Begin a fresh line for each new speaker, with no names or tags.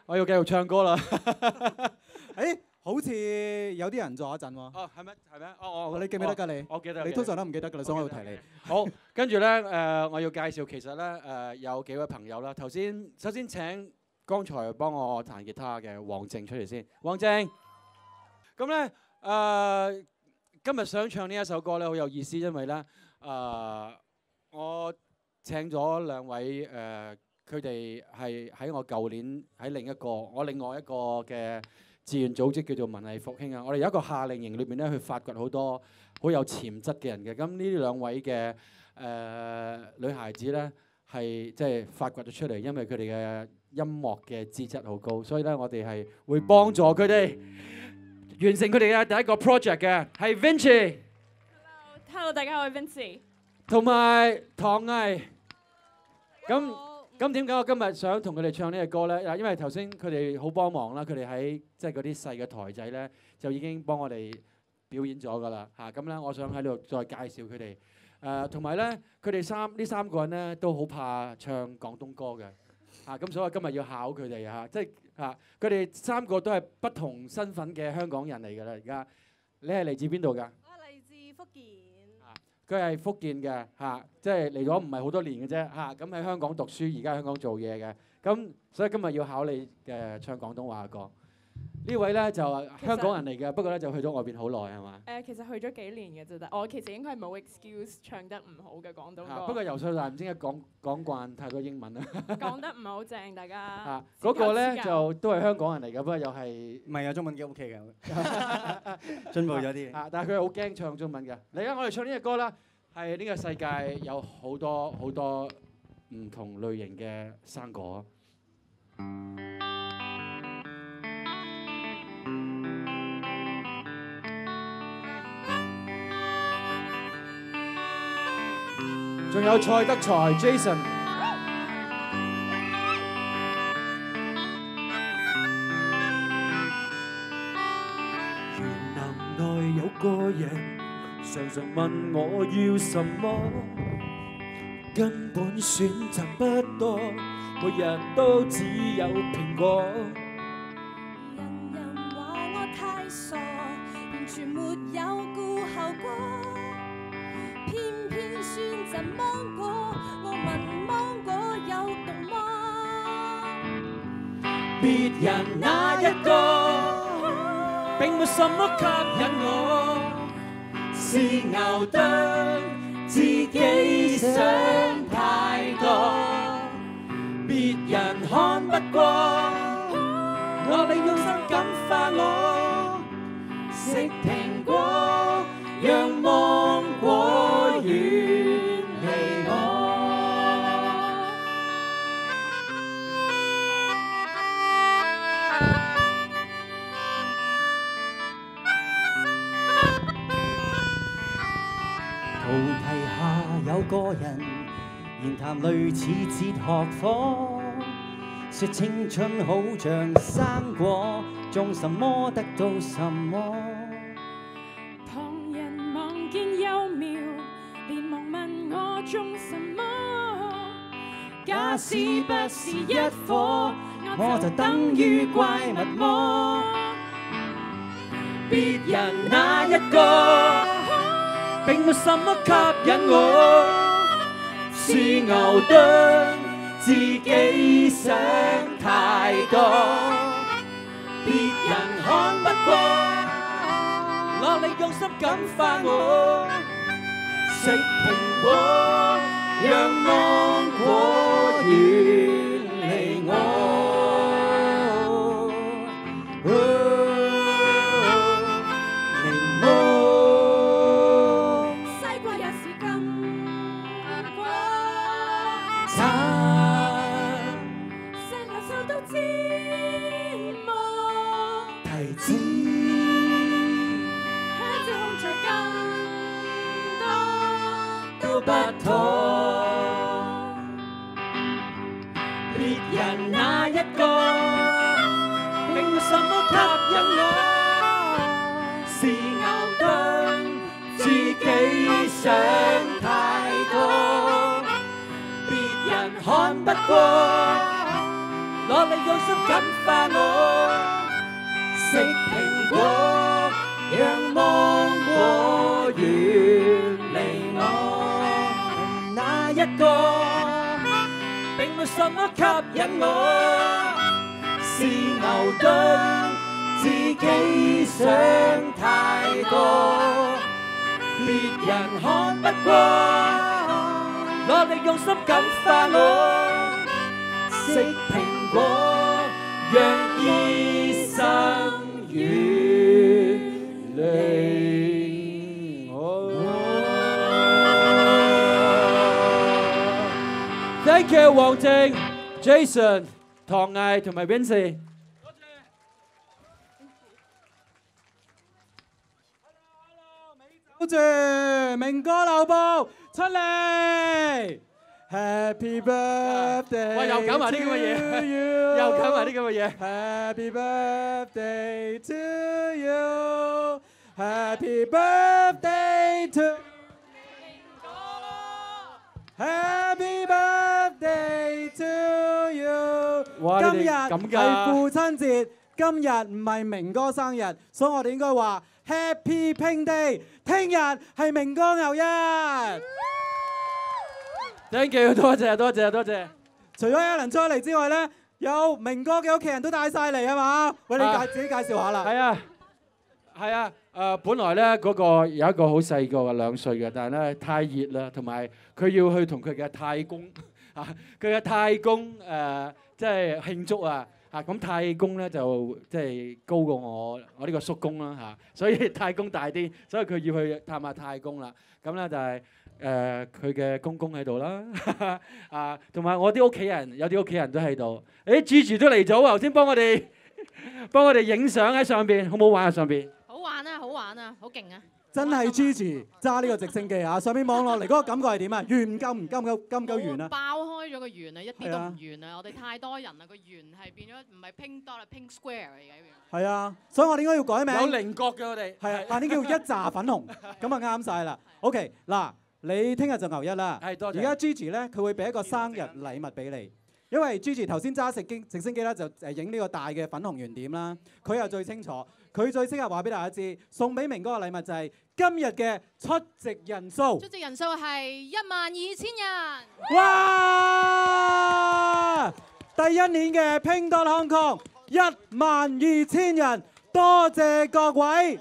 我要繼續唱歌啦。
誒，好似有啲人坐一陣喎。
哦，係咩？係咩？哦，
你記唔記得㗎你？
我記得。
你通常都唔記得㗎啦，所以我要提你。
好，跟住咧我要介紹其實咧有幾位朋友啦。首先請剛才幫我彈吉他嘅黃靜出嚟先。黃靜，咁咧今日想唱呢一首歌咧好有意思，因為咧我請咗兩位佢哋係喺我舊年喺另外一個嘅志願組織叫做文藝復興啊，我哋有一個夏令營裏邊咧去發掘好多好有潛質嘅人嘅。咁呢兩位嘅女孩子咧係即係發掘咗出嚟，因為佢哋嘅音樂嘅資質好高，所以咧我哋係會幫助佢哋完成佢哋嘅第一個 project 嘅，係
Vinci。Hello， 大家好，我係 Vinci。
同埋唐毅。咁點解我今日想同佢哋唱呢個歌咧？因為頭先佢哋好幫忙啦，佢哋喺即係嗰啲細嘅台仔咧，就已經幫我哋表演咗㗎啦嚇。咁咧，我想喺度再介紹佢哋。同埋咧，佢哋呢三個人咧都好怕唱廣東歌嘅嚇。咁所以我今日要考佢哋嚇，即係嚇佢哋三個都係不同身份嘅香港人嚟㗎啦。而家你係嚟自邊度㗎？
我係嚟自福建。
佢係福建嘅嚇，即係嚟咗唔係好多年嘅啫嚇。咁喺香港讀書，而家喺香港做嘢嘅。咁所以今日要考你嘅唱廣東話嘅歌。呢位咧就香港人嚟嘅，不過咧就去咗外邊好耐係嘛？
其實去咗幾年嘅啫，但我其實應該係冇 excuse 唱得唔好嘅廣東歌。
不過由細到大唔知點解講慣太多英文啦。
講得唔係好正，大家。
嗰個咧就都係香港人嚟嘅，不過又係
唔係啊？中文幾 OK 嘅，進步咗啲。
但係佢係好驚唱中文嘅。嚟啊！我哋唱呢隻歌啦，係呢個世界有好多好多唔同類型嘅生果。仲有蔡德才 Jason。
園林內有個人，常常問我要什麼，根本選擇不多，每人都只有蘋果。
人人話我太傻，完全沒有顧後果。偏偏選擇芒果，我問芒果有毒嗎？
別人那一個並沒什麼吸引我，是牛頓自己想太多，別人看不過，我利用心感化我，食蘋果讓芒果遠離我。
菩提下有個人，言談類似哲學科，說青春好像生果，種什麼得到什麼。
旁人望見幼苗，連忙問我種什麼。
假使不是一顆，我就等於怪物麼？
別人那一個並沒什麼吸引我，是牛頓自己想太多，別人看不過，落力用心感化我，食蘋果讓芒果遠離我。不同，別人那一個並沒什麼吸引我，是牛頓自己想太多，別人看不過，落力用心感化我，食蘋果，讓芒果遠離我。那一個並沒什麼吸引我，是牛頓自己想太多，別人看不過，落力用心感化我。食蘋果，讓醫生遠離我。
Thank you， 黃靖、Jason、唐毅同埋 Vincy。
好住明哥流步出嚟。Happy birthday！
喂，又搞埋啲咁嘅嘢，又搞埋啲咁嘅嘢。
Happy birthday to you！Happy birthday to Happy birthday to you！ 今日係父親節，今日唔係明哥生日，所以我哋應該話 Happy Pink Day。聽日係明哥牛一。
Thank you， 多謝多謝多謝。
除咗 Alan 出嚟之外咧，有明哥嘅屋企人都帶晒嚟係嘛？喂，你自己介紹下啦。
係啊，係啊。本來咧嗰個有一個好細個嘅2歲嘅，但係咧太熱啦，同埋佢要去同佢嘅太公佢嘅太公即係慶祝啊。咁太公咧就即係高過我呢個叔公啦所以太公大啲，所以佢要去探下太公啦。咁咧就係佢嘅公公喺度啦，同埋我啲屋企人，有啲屋企人都喺度。Gigi 都嚟咗喎，頭先幫我哋影相喺上邊，好唔好玩啊？上邊
好玩啊，好玩啊，好勁啊！
真係 Gigi 揸呢個直升機啊！上面望落嚟嗰個感覺係點啊？圓唔夠圓啊？
爆開咗個圓啊，一啲都唔圓啊！我哋太多人啦，個圓係變咗唔係 pink dot 啦 ，pink square 嚟嘅。
係啊，所以我哋應該要改名。
有菱角嘅我哋。
係啊，下年叫一紮粉紅，咁啊啱晒啦。OK， 嗱，你聽日就牛一啦。
係多謝。
而家 Gigi 咧，佢會俾一個生日禮物俾你。因為 Gigi 頭先揸直升機咧，就影呢個大嘅粉紅圓點啦。佢又最清楚，佢最適合話俾大家知，送俾明哥嘅禮物就係今日嘅出席人數。
出席人數係12000人。
哇！第一年嘅 Pink Dot Hong Kong 12000人，多謝各位。